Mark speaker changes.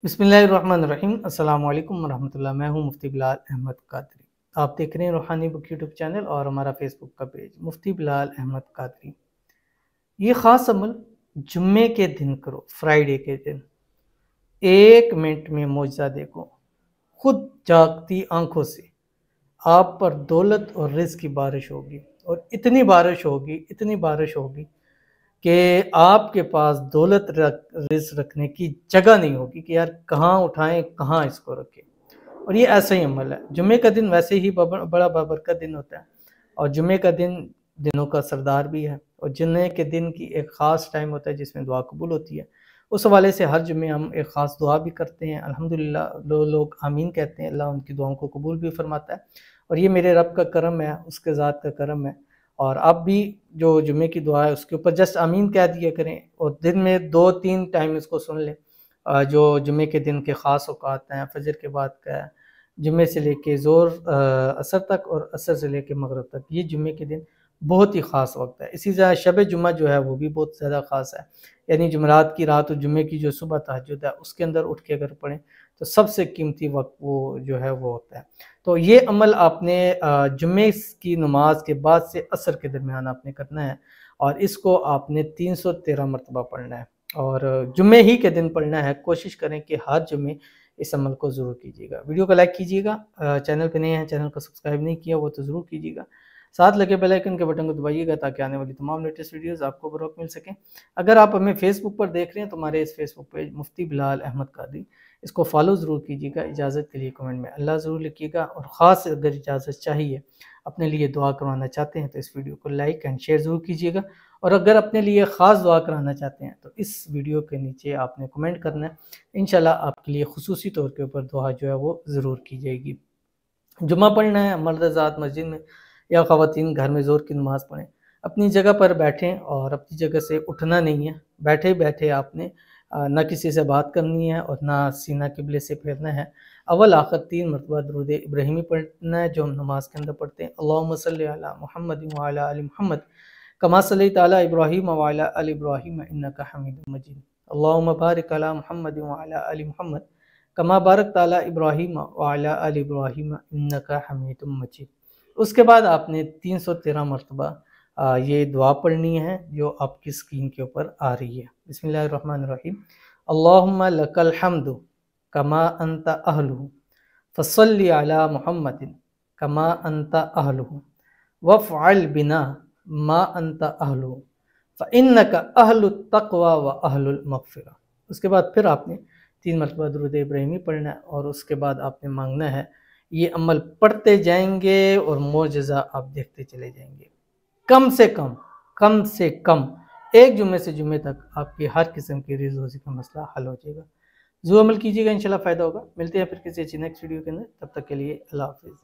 Speaker 1: बिस्मिल्लाहिर्रहमानिर्रहीम। अस्सलाम वालेकुम वरहमतुल्लाह। मैं हूं मुफ्ती बिलाल अहमद कादरी। आप देख रहे हैं रूहानी बुक यूट्यूब चैनल और हमारा फेसबुक का पेज मुफ्ती बिलाल अहमद कादरी। ये ख़ास अमल जुम्मे के दिन करो, फ्राइडे के दिन। 1 मिनट में मौजज़ा देखो, खुद जागती आंखों से आप पर दौलत और रिज़्क़ की बारिश होगी, और इतनी बारिश होगी, इतनी बारिश होगी कि आपके पास दौलत रिज़्क़ रखने की जगह नहीं होगी कि यार कहाँ उठाएं, कहाँ इसको रखें। और ये ऐसा ही अमल है। जुम्मे का दिन वैसे ही बड़ा बाबरकत दिन होता है, और जुम्मे का दिन दिनों का सरदार भी है, और जुम्मे के दिन की एक ख़ास टाइम होता है जिसमें दुआ कबूल होती है। उस हवाले से हर जुम्मे हम एक ख़ास दुआ भी करते हैं। अल्हम्दुलिल्लाह लोग आमीन कहते हैं, अल्लाह उनकी दुआओं को कबूल भी फरमाता है। और ये मेरे रब का करम है, उसके ज़ात का करम है। और आप भी जो जुम्मे की दुआ है उसके ऊपर जस्ट आमीन कह दिया करें, और दिन में 2-3 टाइम इसको सुन लें। जो जुम्मे के दिन के ख़ास औक़ात हैं, फजर के बाद का है, जुम्मे से लेके ज़ोर असर तक, और असर से लेके मगरिब तक, ये जुम्मे के दिन बहुत ही ख़ास वक्त है। इसी तरह शब जुम्मा जो है वो भी बहुत ज़्यादा ख़ास है, यानी जुमेरात की रात और जुम्मे की जो सुबह तहज्जुद है उसके अंदर उठ के अगर पढ़ें तो सबसे कीमती वक्त वो जो है वो होता है। तो ये अमल आपने जुम्मे की नमाज के बाद से असर के दरमियान आपने करना है, और इसको आपने 313 मरतबा पढ़ना है, और जुम्मे ही के दिन पढ़ना है। कोशिश करें कि हर जुम्मे इस अमल को ज़रूर कीजिएगा। वीडियो को लाइक कीजिएगा, चैनल पे नए हैं, चैनल को सब्सक्राइब नहीं किया वो तो ज़रूर कीजिएगा। साथ लगे बेल आइकन के बटन को दबाइएगा ताकि आने वाली तमाम लेटेस्ट वीडियोस आपको बरवक्त मिल सकें। अगर आप हमें फेसबुक पर देख रहे हैं तो हमारे इस फेसबुक पेज मुफ्ती बिलाल अहमद कादरी, इसको फॉलो ज़रूर कीजिएगा। इजाज़त के लिए कमेंट में अल्लाह ज़रूर लिखिएगा, और ख़ास अगर इजाज़त चाहिए, अपने लिए दुआ करवाना चाहते हैं तो इस वीडियो को लाइक एंड शेयर ज़रूर कीजिएगा। और अगर अपने लिए ख़ास दुआ कराना चाहते हैं तो इस वीडियो के नीचे आपने कमेंट करना है। इंशाल्लाह आपके लिए खुसूसी तौर के ऊपर दुआ जो है वो ज़रूर की जाएगी। जुम्मा पढ़ना है, मर्द हज़रात मस्जिद में या ख़वातीन घर में ज़ोर की नमाज़ पढ़ें। अपनी जगह पर बैठें और अपनी जगह से उठना नहीं है। बैठे बैठे आपने ना किसी से बात करनी है और ना सीना किबले से फेरना है। अव्वल आखिर 3 मरतबा दुरूद इब्राहिमी पढ़ना है जो हम नमाज के अंदर पढ़ते हैं। अल्लाहुम्मा सल्लि अला मुहम्मद व अला आलि मुहम्मद कमा सल्लैता अला इब्राहीम व अला आलि इब्राहीम इन्नका हमीदुम मजीद। अल्लाहुम्मा बारिक अला मुहम्मद व अला आलि मुहम्मद कमा बारकता अला इब्राहीम व अला आलि इब्राहीम इन्नका हमीदुम मजीद। उसके बाद आपने 313 मरतबा ये दुआ पढ़नी है जो आपकी स्क्रीन के ऊपर आ रही है। बिस्मिल्लाहिर्रहमानिर्रहीम। अल्लाहुम्मा लकल हम्दु कमा अंता अहलुहु फसल्लि अला मुहम्मदिन कमा अंता अहलुहु वफ़अल बिना मा अंता अहलुहु फ़इन्नका अहलुत तक़वा व अहलुल मग़फ़िरा। उसके बाद फिर आपने 3 मरतबा दुरूद इब्राहिमी पढ़ना है, और उसके बाद आपने मांगना है। ये अमल पढ़ते जाएंगे और मोजज़ा आप देखते चले जाएंगे। कम से कम एक जुम्मे से जुम्मे तक आपकी हर किस्म की रिज़्क़ रोज़ी का मसला हल हो जाएगा। ज़रूर अमल कीजिएगा, इंशाल्लाह फ़ायदा होगा। मिलते हैं फिर किसी अच्छी नेक्स्ट वीडियो के अंदर, तब तक के लिए अल्लाह हाफ़िज़।